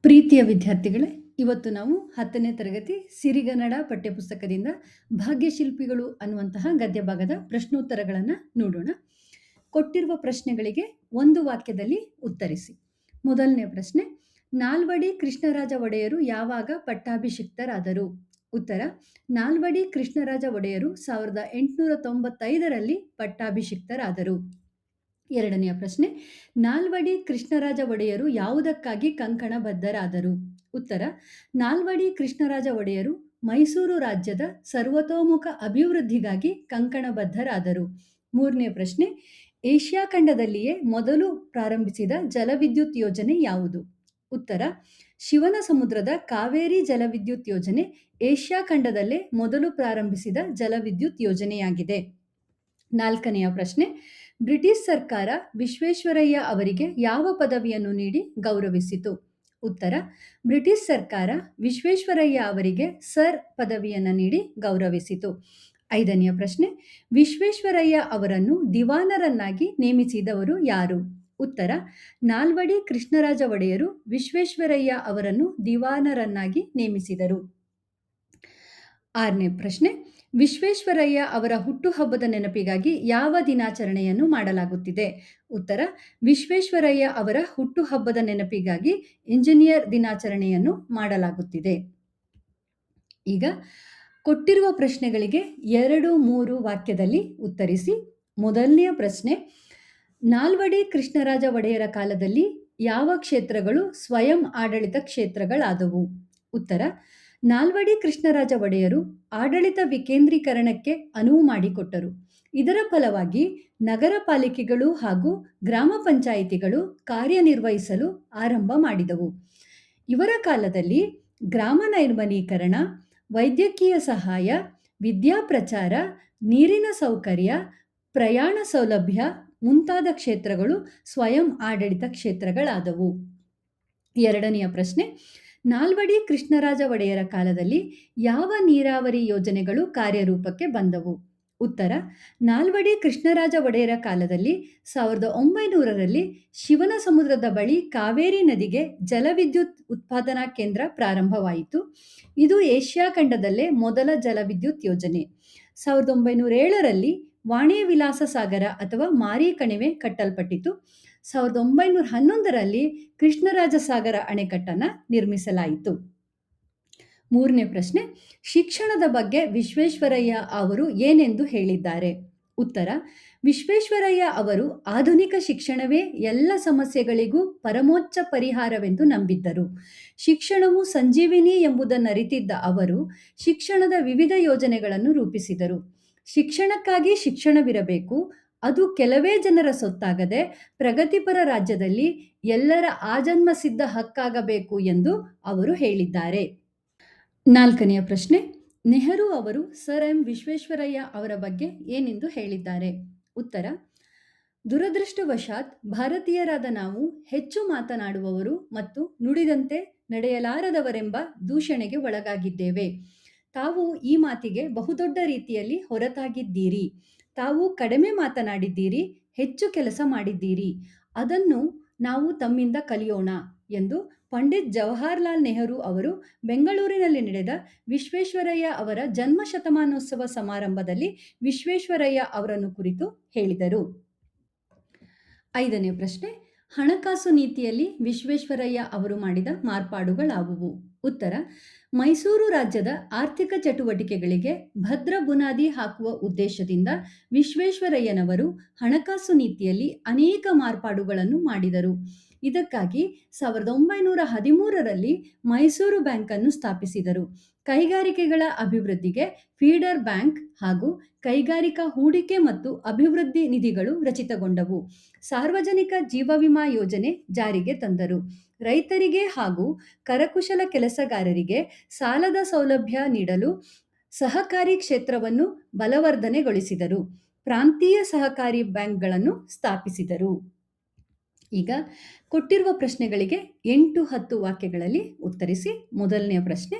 ಪ್ರೀತಿಯ ವಿದ್ಯಾರ್ಥಿಗಳೇ, ಇವತ್ತು ನಾವು 10ನೇ ತರಗತಿ ಸಿರಿಗನ್ನಡ ಪಠ್ಯಪುಸ್ತಕದಿಂದ ಭಾಗ್ಯಶಿಲ್ಪಿಗಳು ಅನ್ನುವಂತಹ ಗದ್ಯ ಭಾಗದ ಪ್ರಶ್ನೋತ್ತರಗಳನ್ನು ನೋಡೋಣ. ಕೊಟ್ಟಿರುವ ಪ್ರಶ್ನೆಗಳಿಗೆ ಒಂದು ವಾಕ್ಯದಲ್ಲಿ ಉತ್ತರಿಸಿ. ಮೊದಲನೇ ಪ್ರಶ್ನೆ, ನಾಲ್ವಡಿ ಕೃಷ್ಣರಾಜ ಒಡೆಯರು ಯಾವಾಗ ಪಟ್ಟಾಭಿಷಿಕ್ತರಾದರು? ಉತ್ತರ: ನಾಲ್ವಡಿ ಕೃಷ್ಣರಾಜ ಒಡೆಯರು 1895ರಲ್ಲಿ ಪಟ್ಟಾಭಿಷಿಕ್ತರಾದರು. ಎರಡನೆಯ ಪ್ರಶ್ನೆ, ನಾಲ್ವಡಿ ಕೃಷ್ಣರಾಜ ಒಡೆಯರು ಯಾವುದಕ್ಕಾಗಿ ಕಂಕಣಬದ್ಧರಾದರು? ಉತ್ತರ: ನಾಲ್ವಡಿ ಕೃಷ್ಣರಾಜ ಒಡೆಯರು ಮೈಸೂರು ರಾಜ್ಯದ ಸರ್ವತೋಮುಖ ಅಭಿವೃದ್ಧಿಗಾಗಿ ಕಂಕಣಬದ್ಧರಾದರು. ಮೂರನೇ ಪ್ರಶ್ನೆ, ಏಷ್ಯಾ ಖಂಡದಲ್ಲಿಯೇ ಮೊದಲು ಪ್ರಾರಂಭಿಸಿದ ಜಲವಿದ್ಯುತ್ ಯೋಜನೆ ಯಾವುದು? ಉತ್ತರ: ಶಿವನ ಸಮುದ್ರದ ಕಾವೇರಿ ಜಲವಿದ್ಯುತ್ ಯೋಜನೆ ಏಷ್ಯಾ ಖಂಡದಲ್ಲೇ ಮೊದಲು ಪ್ರಾರಂಭಿಸಿದ ಜಲವಿದ್ಯುತ್ ಯೋಜನೆಯಾಗಿದೆ. ನಾಲ್ಕನೆಯ ಪ್ರಶ್ನೆ, ಬ್ರಿಟಿಷ್ ಸರ್ಕಾರ ವಿಶ್ವೇಶ್ವರಯ್ಯ ಅವರಿಗೆ ಯಾವ ಪದವಿಯನ್ನು ನೀಡಿ ಗೌರವಿಸಿತು? ಉತ್ತರ: ಬ್ರಿಟಿಷ್ ಸರ್ಕಾರ ವಿಶ್ವೇಶ್ವರಯ್ಯ ಅವರಿಗೆ ಸರ್ ಪದವಿಯನ್ನು ನೀಡಿ ಗೌರವಿಸಿತು. ಐದನೆಯ ಪ್ರಶ್ನೆ, ವಿಶ್ವೇಶ್ವರಯ್ಯ ಅವರನ್ನು ದಿವಾನರನ್ನಾಗಿ ನೇಮಿಸಿದವರು ಯಾರು? ಉತ್ತರ: ನಾಲ್ವಡಿ ಕೃಷ್ಣರಾಜ ಒಡೆಯರು ವಿಶ್ವೇಶ್ವರಯ್ಯ ಅವರನ್ನು ದಿವಾನರನ್ನಾಗಿ ನೇಮಿಸಿದರು. ಆರನೇ ಪ್ರಶ್ನೆ, ವಿಶ್ವೇಶ್ವರಯ್ಯ ಅವರ ಹುಟ್ಟುಹಬ್ಬದ ನೆನಪಿಗಾಗಿ ಯಾವ ದಿನಾಚರಣೆಯನ್ನು ಮಾಡಲಾಗುತ್ತಿದೆ? ಉತ್ತರ: ವಿಶ್ವೇಶ್ವರಯ್ಯ ಅವರ ಹುಟ್ಟುಹಬ್ಬದ ನೆನಪಿಗಾಗಿ ಇಂಜಿನಿಯರ್ ದಿನಾಚರಣೆಯನ್ನು ಮಾಡಲಾಗುತ್ತಿದೆ. ಈಗ ಕೊಟ್ಟಿರುವ ಪ್ರಶ್ನೆಗಳಿಗೆ 2-3 ವಾಕ್ಯದಲ್ಲಿ ಉತ್ತರಿಸಿ. ಮೊದಲನೆಯ ಪ್ರಶ್ನೆ, ನಾಲ್ವಡಿ ಕೃಷ್ಣರಾಜ ಒಡೆಯರ ಕಾಲದಲ್ಲಿ ಯಾವ ಕ್ಷೇತ್ರಗಳು ಸ್ವಯಂ ಆಡಳಿತ ಕ್ಷೇತ್ರಗಳಾದವು? ಉತ್ತರ: ನಾಲ್ವಡಿ ಕೃಷ್ಣರಾಜ ಒಡೆಯರು ಆಡಳಿತ ವಿಕೇಂದ್ರೀಕರಣಕ್ಕೆ ಅನುವು ಮಾಡಿಕೊಟ್ಟರು. ಇದರ ಫಲವಾಗಿ ನಗರ ಪಾಲಿಕೆಗಳು ಹಾಗೂ ಗ್ರಾಮ ಪಂಚಾಯಿತಿಗಳು ಕಾರ್ಯನಿರ್ವಹಿಸಲು ಆರಂಭ ಮಾಡಿದವು. ಇವರ ಕಾಲದಲ್ಲಿ ಗ್ರಾಮ ನೈರ್ಮಲೀಕರಣ, ವೈದ್ಯಕೀಯ ಸಹಾಯ, ವಿದ್ಯಾ ಪ್ರಚಾರ, ನೀರಿನ ಸೌಕರ್ಯ, ಪ್ರಯಾಣ ಸೌಲಭ್ಯ ಮುಂತಾದ ಕ್ಷೇತ್ರಗಳು ಸ್ವಯಂ ಆಡಳಿತ ಕ್ಷೇತ್ರಗಳಾದವು. ಎರಡನೆಯ ಪ್ರಶ್ನೆ, ನಾಲ್ವಡಿ ಕೃಷ್ಣರಾಜ ಒಡೆಯರ ಕಾಲದಲ್ಲಿ ಯಾವ ನೀರಾವರಿ ಯೋಜನೆಗಳು ಕಾರ್ಯರೂಪಕ್ಕೆ ಬಂದವು? ಉತ್ತರ: ನಾಲ್ವಡಿ ಕೃಷ್ಣರಾಜ ಒಡೆಯರ ಕಾಲದಲ್ಲಿ 1900ರಲ್ಲಿ ಶಿವನ ಸಮುದ್ರದ ಬಳಿ ಕಾವೇರಿ ನದಿಗೆ ಜಲವಿದ್ಯುತ್ ಉತ್ಪಾದನಾ ಕೇಂದ್ರ ಪ್ರಾರಂಭವಾಯಿತು. ಇದು ಏಷ್ಯಾ ಖಂಡದಲ್ಲೇ ಮೊದಲ ಜಲವಿದ್ಯುತ್ ಯೋಜನೆ. 1907ರಲ್ಲಿ ವಾಣಿ ವಿಲಾಸ ಸಾಗರ ಅಥವಾ ಮಾರಿ ಕಣಿವೆ ಕಟ್ಟಲ್ಪಟ್ಟಿತು. 1911ರಲ್ಲಿ ಕೃಷ್ಣರಾಜ ಸಾಗರ ಅಣೆಕಟ್ಟನ್ನು ನಿರ್ಮಿಸಲಾಯಿತು. ಮೂರನೇ ಪ್ರಶ್ನೆ, ಶಿಕ್ಷಣದ ಬಗ್ಗೆ ವಿಶ್ವೇಶ್ವರಯ್ಯ ಅವರು ಏನೆಂದು ಹೇಳಿದ್ದಾರೆ? ಉತ್ತರ: ವಿಶ್ವೇಶ್ವರಯ್ಯ ಅವರು ಆಧುನಿಕ ಶಿಕ್ಷಣವೇ ಎಲ್ಲ ಸಮಸ್ಯೆಗಳಿಗೂ ಪರಮೋಚ್ಚ ಪರಿಹಾರವೆಂದು ನಂಬಿದ್ದರು. ಶಿಕ್ಷಣವು ಸಂಜೀವಿನಿ ಎಂಬುದನ್ನರಿತಿದ್ದ ಅವರು ಶಿಕ್ಷಣದ ವಿವಿಧ ಯೋಜನೆಗಳನ್ನು ರೂಪಿಸಿದರು. ಶಿಕ್ಷಣಕ್ಕಾಗಿ ಶಿಕ್ಷಣವಿರಬೇಕು, ಅದು ಕೆಲವೇ ಜನರ ಸೊತ್ತಾಗದೆ ಪ್ರಗತಿಪರ ರಾಜ್ಯದಲ್ಲಿ ಎಲ್ಲರ ಆಜನ್ಮ ಸಿದ್ಧ ಹಕ್ಕಾಗಬೇಕು ಎಂದು ಅವರು ಹೇಳಿದ್ದಾರೆ. ನಾಲ್ಕನೆಯ ಪ್ರಶ್ನೆ, ನೆಹರು ಅವರು ಸರ್ ಎಂ ವಿಶ್ವೇಶ್ವರಯ್ಯ ಅವರ ಬಗ್ಗೆ ಏನೆಂದು ಹೇಳಿದ್ದಾರೆ? ಉತ್ತರ: ದುರದೃಷ್ಟವಶಾತ್ ಭಾರತೀಯರಾದ ನಾವು ಹೆಚ್ಚು ಮಾತನಾಡುವವರು ಮತ್ತು ನುಡಿದಂತೆ ನಡೆಯಲಾರದವರೆಂಬ ದೂಷಣೆಗೆ ಒಳಗಾಗಿದ್ದೇವೆ. ತಾವು ಈ ಮಾತಿಗೆ ಬಹುದೊಡ್ಡ ರೀತಿಯಲ್ಲಿ ಹೊರತಾಗಿದ್ದೀರಿ. ತಾವು ಕಡಿಮೆ ಮಾತನಾಡಿದ್ದೀರಿ, ಹೆಚ್ಚು ಕೆಲಸ ಮಾಡಿದ್ದೀರಿ. ಅದನ್ನು ನಾವು ತಮ್ಮಿಂದ ಕಲಿಯೋಣ ಎಂದು ಪಂಡಿತ್ ಜವಾಹರಲಾಲ್ ನೆಹರು ಅವರು ಬೆಂಗಳೂರಿನಲ್ಲಿ ನಡೆದ ವಿಶ್ವೇಶ್ವರಯ್ಯ ಅವರ ಜನ್ಮ ಶತಮಾನೋತ್ಸವ ಸಮಾರಂಭದಲ್ಲಿ ವಿಶ್ವೇಶ್ವರಯ್ಯ ಅವರನ್ನು ಕುರಿತು ಹೇಳಿದರು. ಐದನೇ ಪ್ರಶ್ನೆ, ಹಣಕಾಸು ನೀತಿಯಲ್ಲಿ ವಿಶ್ವೇಶ್ವರಯ್ಯ ಅವರು ಮಾಡಿದ ಮಾರ್ಪಾಡುಗಳಾವುವು? ಉತ್ತರ: ಮೈಸೂರು ರಾಜ್ಯದ ಆರ್ಥಿಕ ಚಟುವಟಿಕೆಗಳಿಗೆ ಭದ್ರ ಬುನಾದಿ ಹಾಕುವ ಉದ್ದೇಶದಿಂದ ವಿಶ್ವೇಶ್ವರಯ್ಯನವರು ಹಣಕಾಸು ನೀತಿಯಲ್ಲಿ ಅನೇಕ ಮಾರ್ಪಾಡುಗಳನ್ನು ಮಾಡಿದರು. ಇದಕ್ಕಾಗಿ 1913ರಲ್ಲಿ ಮೈಸೂರು ಬ್ಯಾಂಕನ್ನು ಸ್ಥಾಪಿಸಿದರು. ಕೈಗಾರಿಕೆಗಳ ಅಭಿವೃದ್ಧಿಗೆ ಫೀಡರ್ ಬ್ಯಾಂಕ್ ಹಾಗೂ ಕೈಗಾರಿಕಾ ಹೂಡಿಕೆ ಮತ್ತು ಅಭಿವೃದ್ಧಿ ನಿಧಿಗಳು ರಚಿತಗೊಂಡವು. ಸಾರ್ವಜನಿಕ ಜೀವ ವಿಮಾ ಯೋಜನೆ ಜಾರಿಗೆ ತಂದರು. ರೈತರಿಗೆ ಹಾಗೂ ಕರಕುಶಲ ಕೆಲಸಗಾರರಿಗೆ ಸಾಲದ ಸೌಲಭ್ಯ ನೀಡಲು ಸಹಕಾರಿ ಕ್ಷೇತ್ರವನ್ನು ಬಲವರ್ಧನೆಗೊಳಿಸಿದರು. ಪ್ರಾಂತೀಯ ಸಹಕಾರಿ ಬ್ಯಾಂಕ್ಗಳನ್ನು ಸ್ಥಾಪಿಸಿದರು. ಈಗ ಕೊಟ್ಟಿರುವ ಪ್ರಶ್ನೆಗಳಿಗೆ 8-10 ವಾಕ್ಯಗಳಲ್ಲಿ ಉತ್ತರಿಸಿ. ಮೊದಲನೆಯ ಪ್ರಶ್ನೆ,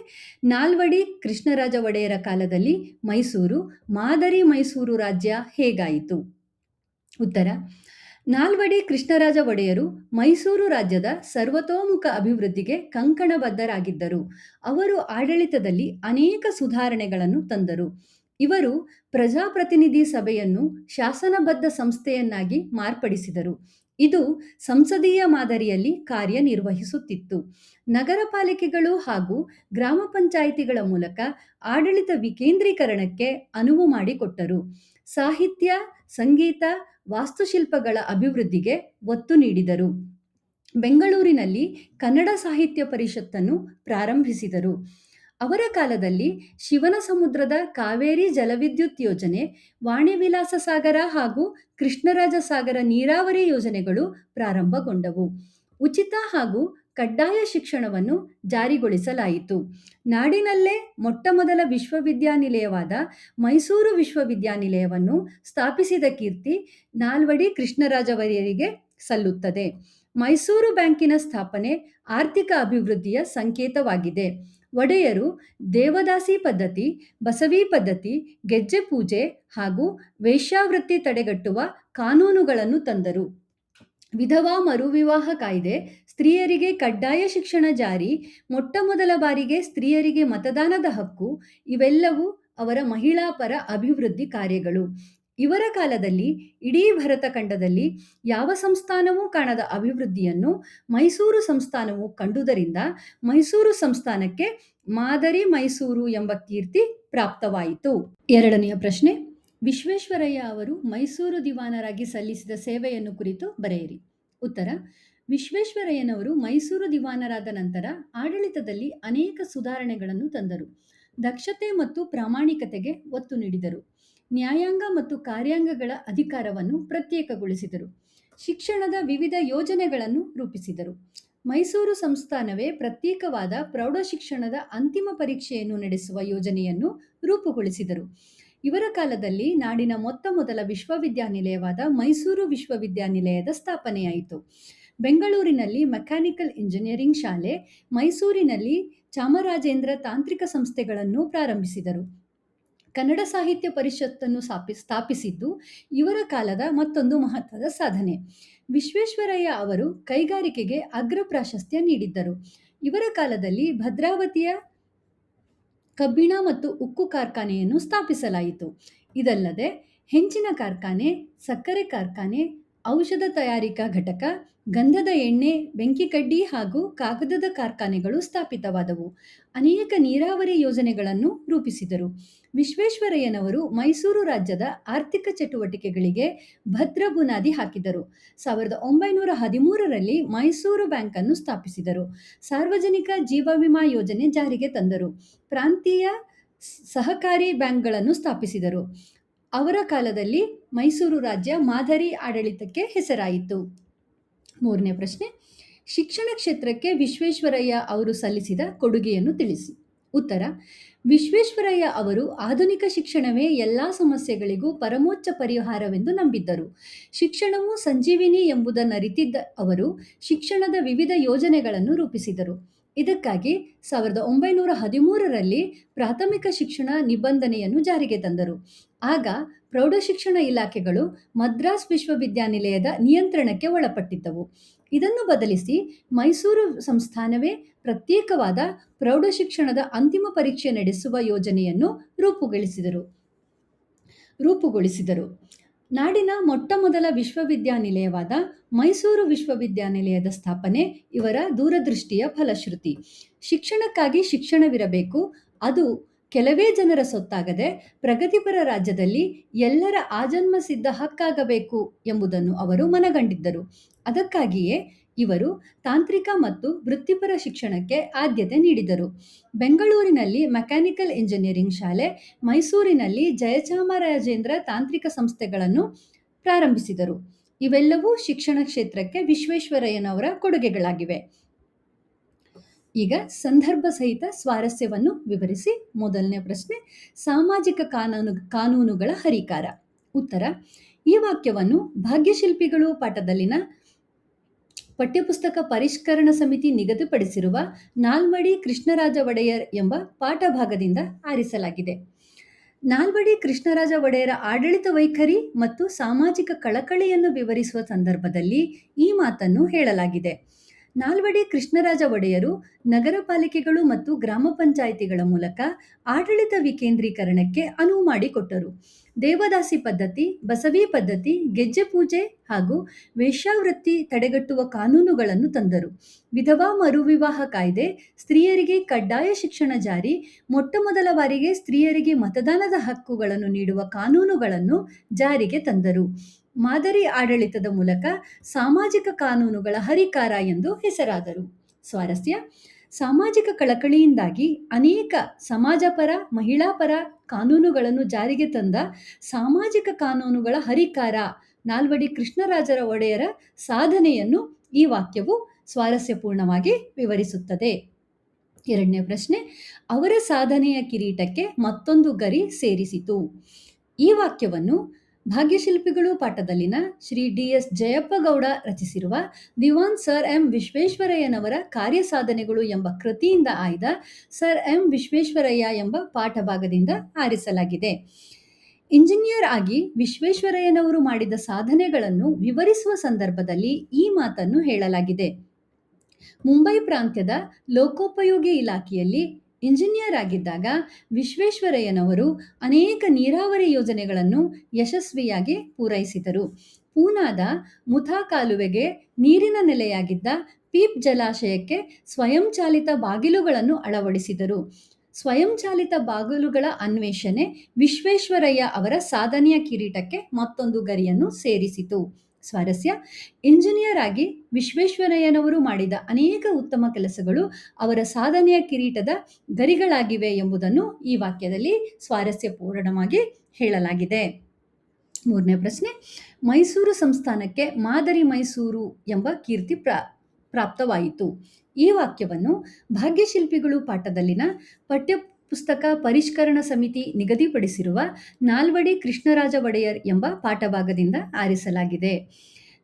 ನಾಲ್ವಡಿ ಕೃಷ್ಣರಾಜ ಒಡೆಯರ ಕಾಲದಲ್ಲಿ ಮೈಸೂರು ಮಾದರಿ ಮೈಸೂರು ರಾಜ್ಯ ಹೇಗಾಯಿತು? ಉತ್ತರ: ನಾಲ್ವಡಿ ಕೃಷ್ಣರಾಜ ಒಡೆಯರು ಮೈಸೂರು ರಾಜ್ಯದ ಸರ್ವತೋಮುಖ ಅಭಿವೃದ್ಧಿಗೆ ಕಂಕಣಬದ್ಧರಾಗಿದ್ದರು. ಅವರು ಆಡಳಿತದಲ್ಲಿ ಅನೇಕ ಸುಧಾರಣೆಗಳನ್ನು ತಂದರು. ಇವರು ಪ್ರಜಾಪ್ರತಿನಿಧಿ ಸಭೆಯನ್ನು ಶಾಸನಬದ್ಧ ಸಂಸ್ಥೆಯನ್ನಾಗಿ ಮಾರ್ಪಡಿಸಿದರು. ಇದು ಸಂಸದೀಯ ಮಾದರಿಯಲ್ಲಿ ಕಾರ್ಯನಿರ್ವಹಿಸುತ್ತಿತ್ತು. ನಗರ ಪಾಲಿಕೆಗಳು ಹಾಗೂ ಗ್ರಾಮ ಪಂಚಾಯಿತಿಗಳ ಮೂಲಕ ಆಡಳಿತ ವಿಕೇಂದ್ರೀಕರಣಕ್ಕೆ ಅನುವು ಮಾಡಿಕೊಟ್ಟರು. ಸಾಹಿತ್ಯ, ಸಂಗೀತ, ವಾಸ್ತುಶಿಲ್ಪಗಳ ಅಭಿವೃದ್ಧಿಗೆ ಒತ್ತು ನೀಡಿದರು. ಬೆಂಗಳೂರಿನಲ್ಲಿ ಕನ್ನಡ ಸಾಹಿತ್ಯ ಪರಿಷತ್ತನ್ನು ಪ್ರಾರಂಭಿಸಿದರು. ಅವರ ಕಾಲದಲ್ಲಿ ಶಿವನಸಮುದ್ರದ ಕಾವೇರಿ ಜಲವಿದ್ಯುತ್ ಯೋಜನೆ, ವಾಣಿವಿಲಾಸ ಸಾಗರ ಹಾಗೂ ಕೃಷ್ಣರಾಜ ಸಾಗರ ನೀರಾವರಿ ಯೋಜನೆಗಳು ಪ್ರಾರಂಭಗೊಂಡವು. ಉಚಿತ ಹಾಗೂ ಕಡ್ಡಾಯ ಶಿಕ್ಷಣವನ್ನು ಜಾರಿಗೊಳಿಸಲಾಯಿತು. ನಾಡಿನಲ್ಲೇ ಮೊಟ್ಟಮೊದಲ ವಿಶ್ವವಿದ್ಯಾನಿಲಯವಾದ ಮೈಸೂರು ವಿಶ್ವವಿದ್ಯಾನಿಲಯವನ್ನು ಸ್ಥಾಪಿಸಿದ ಕೀರ್ತಿ ನಾಲ್ವಡಿ ಕೃಷ್ಣರಾಜ ಒಡೆಯರಿಗೆ ಸಲ್ಲುತ್ತದೆ. ಮೈಸೂರು ಬ್ಯಾಂಕಿನ ಸ್ಥಾಪನೆ ಆರ್ಥಿಕ ಅಭಿವೃದ್ಧಿಯ ಸಂಕೇತವಾಗಿದೆ. ಒಡೆಯರು ದೇವದಾಸಿ ಪದ್ಧತಿ, ಬಸವಿ ಪದ್ಧತಿ, ಗೆಜ್ಜೆ ಪೂಜೆ ಹಾಗೂ ವೇಶ್ಯಾವೃತ್ತಿ ತಡೆಗಟ್ಟುವ ಕಾನೂನುಗಳನ್ನು ತಂದರು. ವಿಧವಾ ಮರುವಿವಾಹ ಕಾಯ್ದೆ, ಸ್ತ್ರೀಯರಿಗೆ ಕಡ್ಡಾಯ ಶಿಕ್ಷಣ ಜಾರಿ, ಮೊಟ್ಟಮೊದಲ ಬಾರಿಗೆ ಸ್ತ್ರೀಯರಿಗೆ ಮತದಾನದ ಹಕ್ಕು ಇವೆಲ್ಲವೂ ಅವರ ಮಹಿಳಾ ಪರ ಅಭಿವೃದ್ಧಿ ಕಾರ್ಯಗಳು. ಇವರ ಕಾಲದಲ್ಲಿ ಇಡೀ ಭರತ ಖಂಡದಲ್ಲಿ ಯಾವ ಸಂಸ್ಥಾನವೂ ಕಾಣದ ಅಭಿವೃದ್ಧಿಯನ್ನು ಮೈಸೂರು ಸಂಸ್ಥಾನವು ಕಂಡುದರಿಂದ ಮೈಸೂರು ಸಂಸ್ಥಾನಕ್ಕೆ ಮಾದರಿ ಮೈಸೂರು ಎಂಬ ಕೀರ್ತಿ ಪ್ರಾಪ್ತವಾಯಿತು. ಎರಡನೆಯ ಪ್ರಶ್ನೆ, ವಿಶ್ವೇಶ್ವರಯ್ಯ ಅವರು ಮೈಸೂರು ದಿವಾನರಾಗಿ ಸಲ್ಲಿಸಿದ ಸೇವೆಯನ್ನು ಕುರಿತು ಬರೆಯಿರಿ. ಉತ್ತರ: ವಿಶ್ವೇಶ್ವರಯ್ಯನವರು ಮೈಸೂರು ದಿವಾನರಾದ ನಂತರ ಆಡಳಿತದಲ್ಲಿ ಅನೇಕ ಸುಧಾರಣೆಗಳನ್ನು ತಂದರು. ದಕ್ಷತೆ ಮತ್ತು ಪ್ರಾಮಾಣಿಕತೆಗೆ ಒತ್ತು ನೀಡಿದರು. ನ್ಯಾಯಾಂಗ ಮತ್ತು ಕಾರ್ಯಾಂಗಗಳ ಅಧಿಕಾರವನ್ನು ಪ್ರತ್ಯೇಕಗೊಳಿಸಿದರು. ಶಿಕ್ಷಣದ ವಿವಿಧ ಯೋಜನೆಗಳನ್ನು ರೂಪಿಸಿದರು. ಮೈಸೂರು ಸಂಸ್ಥಾನವೇ ಪ್ರತ್ಯೇಕವಾದ ಪ್ರೌಢಶಿಕ್ಷಣದ ಅಂತಿಮ ಪರೀಕ್ಷೆಯನ್ನು ನಡೆಸುವ ಯೋಜನೆಯನ್ನು ರೂಪುಗೊಳಿಸಿದರು. ಇವರ ಕಾಲದಲ್ಲಿ ನಾಡಿನ ಮೊತ್ತಮೊದಲ ವಿಶ್ವವಿದ್ಯಾನಿಲಯವಾದ ಮೈಸೂರು ವಿಶ್ವವಿದ್ಯಾನಿಲಯದ ಸ್ಥಾಪನೆಯಾಯಿತು. ಬೆಂಗಳೂರಿನಲ್ಲಿ ಮೆಕ್ಯಾನಿಕಲ್ ಇಂಜಿನಿಯರಿಂಗ್ ಶಾಲೆ, ಮೈಸೂರಿನಲ್ಲಿ ಚಾಮರಾಜೇಂದ್ರ ತಾಂತ್ರಿಕ ಸಂಸ್ಥೆಗಳನ್ನು ಪ್ರಾರಂಭಿಸಿದರು. ಕನ್ನಡ ಸಾಹಿತ್ಯ ಪರಿಷತ್ತನ್ನು ಸ್ಥಾಪಿಸಿದ್ದು ಇವರ ಕಾಲದ ಮತ್ತೊಂದು ಮಹತ್ವದ ಸಾಧನೆ. ವಿಶ್ವೇಶ್ವರಯ್ಯ ಅವರು ಕೈಗಾರಿಕೆಗೆ ಅಗ್ರ ಪ್ರಾಶಸ್ತ್ಯ ನೀಡಿದ್ದರು. ಇವರ ಕಾಲದಲ್ಲಿ ಭದ್ರಾವತಿಯ ಕಬ್ಬಿಣ ಮತ್ತು ಉಕ್ಕು ಕಾರ್ಖಾನೆಯನ್ನು ಸ್ಥಾಪಿಸಲಾಯಿತು. ಇದಲ್ಲದೆ ಹೆಂಚಿನ ಕಾರ್ಖಾನೆ, ಸಕ್ಕರೆ ಕಾರ್ಖಾನೆ, ಔಷಧ ತಯಾರಿಕಾ ಘಟಕ, ಗಂಧದ ಎಣ್ಣೆ, ಬೆಂಕಿಕಡ್ಡಿ ಹಾಗೂ ಕಾಗದದ ಕಾರ್ಖಾನೆಗಳು ಸ್ಥಾಪಿತವಾದವು. ಅನೇಕ ನೀರಾವರಿ ಯೋಜನೆಗಳನ್ನು ರೂಪಿಸಿದರು. ವಿಶ್ವೇಶ್ವರಯ್ಯನವರು ಮೈಸೂರು ರಾಜ್ಯದ ಆರ್ಥಿಕ ಚಟುವಟಿಕೆಗಳಿಗೆ ಭದ್ರ ಬುನಾದಿ ಹಾಕಿದರು. 1913ರಲ್ಲಿ ಮೈಸೂರು ಬ್ಯಾಂಕನ್ನು ಸ್ಥಾಪಿಸಿದರು. ಸಾರ್ವಜನಿಕ ಜೀವ ವಿಮಾ ಯೋಜನೆ ಜಾರಿಗೆ ತಂದರು. ಪ್ರಾಂತೀಯ ಸಹಕಾರಿ ಬ್ಯಾಂಕ್ಗಳನ್ನು ಸ್ಥಾಪಿಸಿದರು. ಅವರ ಕಾಲದಲ್ಲಿ ಮೈಸೂರು ರಾಜ್ಯ ಮಾದರಿ ಆಡಳಿತಕ್ಕೆ ಹೆಸರಾಯಿತು. ಮೂರನೇ ಪ್ರಶ್ನೆ, ಶಿಕ್ಷಣ ಕ್ಷೇತ್ರಕ್ಕೆ ವಿಶ್ವೇಶ್ವರಯ್ಯ ಅವರು ಸಲ್ಲಿಸಿದ ಕೊಡುಗೆಯನ್ನು ತಿಳಿಸಿ. ಉತ್ತರ: ವಿಶ್ವೇಶ್ವರಯ್ಯ ಅವರು ಆಧುನಿಕ ಶಿಕ್ಷಣವೇ ಎಲ್ಲ ಸಮಸ್ಯೆಗಳಿಗೂ ಪರಮೋಚ್ಚ ಪರಿಹಾರವೆಂದು ನಂಬಿದ್ದರು. ಶಿಕ್ಷಣವು ಸಂಜೀವಿನಿ ಎಂಬುದನ್ನರಿತಿದ್ದ ಅವರು ಶಿಕ್ಷಣದ ವಿವಿಧ ಯೋಜನೆಗಳನ್ನು ರೂಪಿಸಿದರು. ಇದಕ್ಕಾಗಿ 1913ರಲ್ಲಿ ಪ್ರಾಥಮಿಕ ಶಿಕ್ಷಣ ನಿಬಂಧನೆಯನ್ನು ಜಾರಿಗೆ ತಂದರು. ಆಗ ಪ್ರೌಢಶಿಕ್ಷಣ ಇಲಾಖೆಗಳು ಮದ್ರಾಸ್ ವಿಶ್ವವಿದ್ಯಾನಿಲಯದ ನಿಯಂತ್ರಣಕ್ಕೆ ಒಳಪಟ್ಟಿದ್ದವು. ಇದನ್ನು ಬದಲಿಸಿ ಮೈಸೂರು ಸಂಸ್ಥಾನವೇ ಪ್ರತ್ಯೇಕವಾದ ಪ್ರೌಢಶಿಕ್ಷಣದ ಅಂತಿಮ ಪರೀಕ್ಷೆ ನಡೆಸುವ ಯೋಜನೆಯನ್ನು ರೂಪುಗೊಳಿಸಿದರು. ನಾಡಿನ ಮೊಟ್ಟಮೊದಲ ವಿಶ್ವವಿದ್ಯಾನಿಲಯವಾದ ಮೈಸೂರು ವಿಶ್ವವಿದ್ಯಾನಿಲಯದ ಸ್ಥಾಪನೆ ಇವರ ದೂರದೃಷ್ಟಿಯ ಫಲಶ್ರುತಿ. ಶಿಕ್ಷಣಕ್ಕಾಗಿ ಶಿಕ್ಷಣವಿರಬೇಕು, ಅದು ಕೆಲವೇ ಜನರ ಸೊತ್ತಾಗದೆ ಪ್ರಗತಿಪರ ರಾಜ್ಯದಲ್ಲಿ ಎಲ್ಲರ ಆಜನ್ಮ ಸಿದ್ಧ ಹಕ್ಕಾಗಬೇಕು ಎಂಬುದನ್ನು ಅವರು ಮನಗಂಡಿದ್ದರು. ಅದಕ್ಕಾಗಿಯೇ ಇವರು ತಾಂತ್ರಿಕ ಮತ್ತು ವೃತ್ತಿಪರ ಶಿಕ್ಷಣಕ್ಕೆ ಆದ್ಯತೆ ನೀಡಿದರು. ಬೆಂಗಳೂರಿನಲ್ಲಿ ಮೆಕ್ಯಾನಿಕಲ್ ಇಂಜಿನಿಯರಿಂಗ್ ಶಾಲೆ, ಮೈಸೂರಿನಲ್ಲಿ ಜಯಚಾಮರಾಜೇಂದ್ರ ತಾಂತ್ರಿಕ ಸಂಸ್ಥೆಗಳನ್ನು ಪ್ರಾರಂಭಿಸಿದರು. ಇವೆಲ್ಲವೂ ಶಿಕ್ಷಣ ಕ್ಷೇತ್ರಕ್ಕೆ ವಿಶ್ವೇಶ್ವರಯ್ಯನವರ ಕೊಡುಗೆಗಳಾಗಿವೆ. ಈಗ ಸಂದರ್ಭ ಸಹಿತ ಸ್ವಾರಸ್ಯವನ್ನು ವಿವರಿಸಿ. ಮೊದಲನೇ ಪ್ರಶ್ನೆ, ಸಾಮಾಜಿಕ ಕಾನೂನುಗಳ ಹರಿಕಾರ. ಉತ್ತರ: ಈ ವಾಕ್ಯವನ್ನು ಭಾಗ್ಯಶಿಲ್ಪಿಗಳು ಪಾಠದಲ್ಲಿನ ಪಠ್ಯಪುಸ್ತಕ ಪರಿಷ್ಕರಣ ಸಮಿತಿ ನಿಗದಿಪಡಿಸಿರುವ ನಾಲ್ವಡಿ ಕೃಷ್ಣರಾಜ ಒಡೆಯರ್ ಎಂಬ ಪಾಠಭಾಗದಿಂದ ಆರಿಸಲಾಗಿದೆ. ನಾಲ್ವಡಿ ಕೃಷ್ಣರಾಜ ಒಡೆಯರ ಆಡಳಿತ ವೈಖರಿ ಮತ್ತು ಸಾಮಾಜಿಕ ಕಳಕಳಿಯನ್ನು ವಿವರಿಸುವ ಸಂದರ್ಭದಲ್ಲಿ ಈ ಮಾತನ್ನು ಹೇಳಲಾಗಿದೆ. ನಾಲ್ವಡಿ ಕೃಷ್ಣರಾಜ ಒಡೆಯರು ನಗರ ಪಾಲಿಕೆಗಳು ಮತ್ತು ಗ್ರಾಮ ಪಂಚಾಯಿತಿಗಳ ಮೂಲಕ ಆಡಳಿತ ವಿಕೇಂದ್ರೀಕರಣಕ್ಕೆ ಅನುವು ಮಾಡಿಕೊಟ್ಟರು. ದೇವದಾಸಿ ಪದ್ಧತಿ, ಬಸವಿ ಪದ್ಧತಿ, ಗೆಜ್ಜೆ ಪೂಜೆ ಹಾಗೂ ವೇಶ್ಯಾವೃತ್ತಿ ತಡೆಗಟ್ಟುವ ಕಾನೂನುಗಳನ್ನು ತಂದರು. ವಿಧವಾ ಮರುವಿವಾಹ ಕಾಯ್ದೆ, ಸ್ತ್ರೀಯರಿಗೆ ಕಡ್ಡಾಯ ಶಿಕ್ಷಣ ಜಾರಿ, ಮೊಟ್ಟಮೊದಲ ಬಾರಿಗೆ ಸ್ತ್ರೀಯರಿಗೆ ಮತದಾನದ ಹಕ್ಕುಗಳನ್ನು ನೀಡುವ ಕಾನೂನುಗಳನ್ನು ಜಾರಿಗೆ ತಂದರು. ಮಾದರಿ ಆಡಳಿತದ ಮೂಲಕ ಸಾಮಾಜಿಕ ಕಾನೂನುಗಳ ಹರಿಕಾರ ಎಂದು ಹೆಸರಾದರು. ಸ್ವಾರಸ್ಯ: ಸಾಮಾಜಿಕ ಕಳಕಳಿಯಿಂದಾಗಿ ಅನೇಕ ಸಮಾಜಪರ, ಮಹಿಳಾಪರ ಕಾನೂನುಗಳನ್ನು ಜಾರಿಗೆ ತಂದ ಸಾಮಾಜಿಕ ಕಾನೂನುಗಳ ಹರಿಕಾರ ನಾಲ್ವಡಿ ಕೃಷ್ಣರಾಜ ಒಡೆಯರ ಸಾಧನೆಯನ್ನು ಈ ವಾಕ್ಯವು ಸ್ವಾರಸ್ಯಪೂರ್ಣವಾಗಿ ವಿವರಿಸುತ್ತದೆ. ಎರಡನೇ ಪ್ರಶ್ನೆ: ಅವರ ಸಾಧನೆಯ ಕಿರೀಟಕ್ಕೆ ಮತ್ತೊಂದು ಗರಿ ಸೇರಿಸಿತು. ಈ ವಾಕ್ಯವನ್ನು ಭಾಗ್ಯಶಿಲ್ಪಿಗಳು ಪಾಠದಲ್ಲಿನ ಶ್ರೀ ಡಿ.ಎಸ್. ಜಯಪ್ಪಗೌಡ ರಚಿಸಿರುವ ದಿವಾನ್ ಸರ್ ಎಂ ವಿಶ್ವೇಶ್ವರಯ್ಯನವರ ಕಾರ್ಯಸಾಧನೆಗಳು ಎಂಬ ಕೃತಿಯಿಂದ ಆಯ್ದ ಸರ್ ಎಂ ವಿಶ್ವೇಶ್ವರಯ್ಯ ಎಂಬ ಪಾಠಭಾಗದಿಂದ ಆರಿಸಲಾಗಿದೆ. ಇಂಜಿನಿಯರ್ ಆಗಿ ವಿಶ್ವೇಶ್ವರಯ್ಯನವರು ಮಾಡಿದ ಸಾಧನೆಗಳನ್ನು ವಿವರಿಸುವ ಸಂದರ್ಭದಲ್ಲಿ ಈ ಮಾತನ್ನು ಹೇಳಲಾಗಿದೆ. ಮುಂಬೈ ಪ್ರಾಂತ್ಯದ ಲೋಕೋಪಯೋಗಿ ಇಲಾಖೆಯಲ್ಲಿ ಇಂಜಿನಿಯರ್ ಆಗಿದ್ದಾಗ ವಿಶ್ವೇಶ್ವರಯ್ಯನವರು ಅನೇಕ ನೀರಾವರಿ ಯೋಜನೆಗಳನ್ನು ಯಶಸ್ವಿಯಾಗಿ ಪೂರೈಸಿದರು. ಪೂನಾದ ಮುಥಾ ಕಾಲುವೆಗೆ ನೀರಿನ ನೆಲೆಯಾಗಿದ್ದ ಪೀಪ್ ಜಲಾಶಯಕ್ಕೆ ಸ್ವಯಂಚಾಲಿತ ಬಾಗಿಲುಗಳನ್ನು ಅಳವಡಿಸಿದರು. ಸ್ವಯಂಚಾಲಿತ ಬಾಗಿಲುಗಳ ಅನ್ವೇಷಣೆ ವಿಶ್ವೇಶ್ವರಯ್ಯ ಅವರ ಸಾಧನೆಯ ಕಿರೀಟಕ್ಕೆ ಮತ್ತೊಂದು ಗರಿಯನ್ನು ಸೇರಿಸಿತು. ಸ್ವಾರಸ್ಯ: ಇಂಜಿನಿಯರ್ ಆಗಿ ವಿಶ್ವೇಶ್ವರಯ್ಯನವರು ಮಾಡಿದ ಅನೇಕ ಉತ್ತಮ ಕೆಲಸಗಳು ಅವರ ಸಾಧನೆಯ ಕಿರೀಟದ ಗರಿಗಳಾಗಿವೆ ಎಂಬುದನ್ನು ಈ ವಾಕ್ಯದಲ್ಲಿ ಸ್ವಾರಸ್ಯಪೂರ್ಣವಾಗಿ ಹೇಳಲಾಗಿದೆ. ಮೂರನೇ ಪ್ರಶ್ನೆ: ಮೈಸೂರು ಸಂಸ್ಥಾನಕ್ಕೆ ಮಾದರಿ ಮೈಸೂರು ಎಂಬ ಕೀರ್ತಿ ಪ್ರಾಪ್ತವಾಯಿತು. ಈ ವಾಕ್ಯವನ್ನು ಭಾಗ್ಯಶಿಲ್ಪಿಗಳು ಪಾಠದಲ್ಲಿನ ಪಠ್ಯಪುಸ್ತಕ ಪರಿಷ್ಕರಣ ಸಮಿತಿ ನಿಗದಿಪಡಿಸಿರುವ ನಾಲ್ವಡಿ ಕೃಷ್ಣರಾಜ ಒಡೆಯರ್ ಎಂಬ ಪಾಠಭಾಗದಿಂದ ಆರಿಸಲಾಗಿದೆ.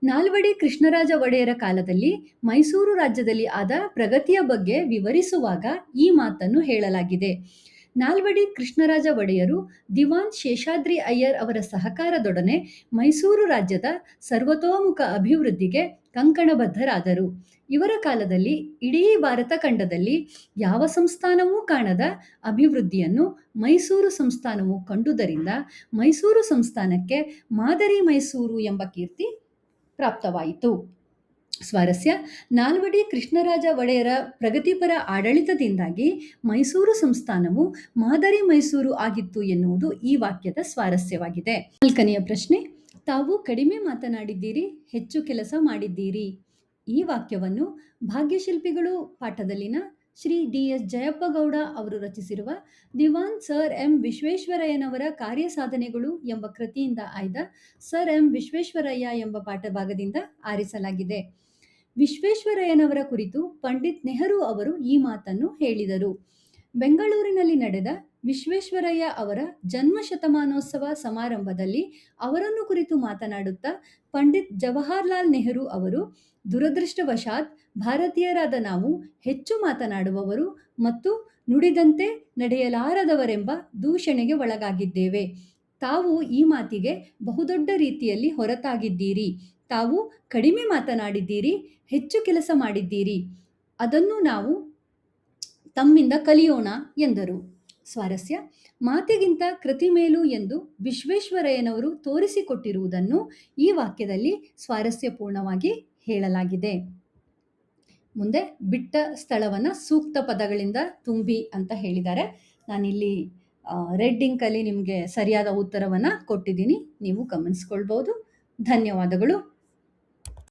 ನಾಲ್ವಡಿ ಕೃಷ್ಣರಾಜ ಒಡೆಯರ ಕಾಲದಲ್ಲಿ ಮೈಸೂರು ರಾಜ್ಯದಲ್ಲಿ ಆದ ಪ್ರಗತಿಯ ಬಗ್ಗೆ ವಿವರಿಸುವಾಗ ಈ ಮಾತನ್ನು ಹೇಳಲಾಗಿದೆ. ನಾಲ್ವಡಿ ಕೃಷ್ಣರಾಜ ಒಡೆಯರು ದಿವಾನ್ ಶೇಷಾದ್ರಿ ಅಯ್ಯರ್ ಅವರ ಸಹಕಾರದೊಡನೆ ಮೈಸೂರು ರಾಜ್ಯದ ಸರ್ವತೋಮುಖ ಅಭಿವೃದ್ಧಿಗೆ ಕಂಕಣಬದ್ಧರಾದರು. ಇವರ ಕಾಲದಲ್ಲಿ ಇಡೀ ಭಾರತ ಖಂಡದಲ್ಲಿ ಯಾವ ಸಂಸ್ಥಾನವೂ ಕಾಣದ ಅಭಿವೃದ್ಧಿಯನ್ನು ಮೈಸೂರು ಸಂಸ್ಥಾನವು ಕಂಡುದರಿಂದ ಮೈಸೂರು ಸಂಸ್ಥಾನಕ್ಕೆ ಮಾದರಿ ಮೈಸೂರು ಎಂಬ ಕೀರ್ತಿ ಪ್ರಾಪ್ತವಾಯಿತು. ಸ್ವಾರಸ್ಯ: ನಾಲ್ವಡಿ ಕೃಷ್ಣರಾಜ ಒಡೆಯರ ಪ್ರಗತಿಪರ ಆಡಳಿತದಿಂದಾಗಿ ಮೈಸೂರು ಸಂಸ್ಥಾನವು ಮಾದರಿ ಮೈಸೂರು ಆಗಿತ್ತು ಎನ್ನುವುದು ಈ ವಾಕ್ಯದ ಸ್ವಾರಸ್ಯವಾಗಿದೆ. ನಾಲ್ಕನೆಯ ಪ್ರಶ್ನೆ: ತಾವು ಕಡಿಮೆ ಮಾತನಾಡಿದ್ದೀರಿ, ಹೆಚ್ಚು ಕೆಲಸ ಮಾಡಿದ್ದೀರಿ. ಈ ವಾಕ್ಯವನ್ನು ಭಾಗ್ಯಶಿಲ್ಪಿಗಳು ಪಾಠದಲ್ಲಿನ ಶ್ರೀ ಡಿ.ಎಸ್. ಜಯಪ್ಪಗೌಡ ಅವರು ರಚಿಸಿರುವ ದಿವಾನ್ ಸರ್ ಎಂ ವಿಶ್ವೇಶ್ವರಯ್ಯನವರ ಕಾರ್ಯಸಾಧನೆಗಳು ಎಂಬ ಕೃತಿಯಿಂದ ಆಯ್ದ ಸರ್ ಎಂ ವಿಶ್ವೇಶ್ವರಯ್ಯ ಎಂಬ ಪಾಠಭಾಗದಿಂದ ಆರಿಸಲಾಗಿದೆ. ವಿಶ್ವೇಶ್ವರಯ್ಯನವರ ಕುರಿತು ಪಂಡಿತ್ ನೆಹರು ಅವರು ಈ ಮಾತನ್ನು ಹೇಳಿದರು. ಬೆಂಗಳೂರಿನಲ್ಲಿ ನಡೆದ ವಿಶ್ವೇಶ್ವರಯ್ಯ ಅವರ ಜನ್ಮ ಶತಮಾನೋತ್ಸವ ಸಮಾರಂಭದಲ್ಲಿ ಅವರನ್ನು ಕುರಿತು ಮಾತನಾಡುತ್ತಾ ಪಂಡಿತ್ ಜವಾಹರಲಾಲ್ ನೆಹರು ಅವರು, ದುರದೃಷ್ಟವಶಾತ್ ಭಾರತೀಯರಾದ ನಾವು ಹೆಚ್ಚು ಮಾತನಾಡುವವರು ಮತ್ತು ನುಡಿದಂತೆ ನಡೆಯಲಾರದವರೆಂಬ ದೂಷಣೆಗೆ ಒಳಗಾಗಿದ್ದೇವೆ. ತಾವು ಈ ಮಾತಿಗೆ ಬಹುದೊಡ್ಡ ರೀತಿಯಲ್ಲಿ ಹೊರತಾಗಿದ್ದೀರಿ. ತಾವು ಕಡಿಮೆ ಮಾತನಾಡಿದ್ದೀರಿ, ಹೆಚ್ಚು ಕೆಲಸ ಮಾಡಿದ್ದೀರಿ. ಅದನ್ನು ನಾವು ತಮ್ಮಿಂದ ಕಲಿಯೋಣ ಎಂದರು. ಸ್ವಾರಸ್ಯ: ಮಾತಿಗಿಂತ ಕೃತಿ ಮೇಲು ಎಂದು ವಿಶ್ವೇಶ್ವರಯ್ಯನವರು ತೋರಿಸಿಕೊಟ್ಟಿರುವುದನ್ನು ಈ ವಾಕ್ಯದಲ್ಲಿ ಸ್ವಾರಸ್ಯಪೂರ್ಣವಾಗಿ ಹೇಳಲಾಗಿದೆ. ಮುಂದೆ ಬಿಟ್ಟ ಸ್ಥಳವನ್ನು ಸೂಕ್ತ ಪದಗಳಿಂದ ತುಂಬಿ ಅಂತ ಹೇಳಿದ್ದಾರೆ. ನಾನಿಲ್ಲಿ ರೆಡ್ ಇಂಕಲ್ಲಿ ನಿಮಗೆ ಸರಿಯಾದ ಉತ್ತರವನ್ನು ಕೊಟ್ಟಿದ್ದೀನಿ, ನೀವು ಗಮನಿಸ್ಕೊಳ್ಬೋದು. ಧನ್ಯವಾದಗಳು.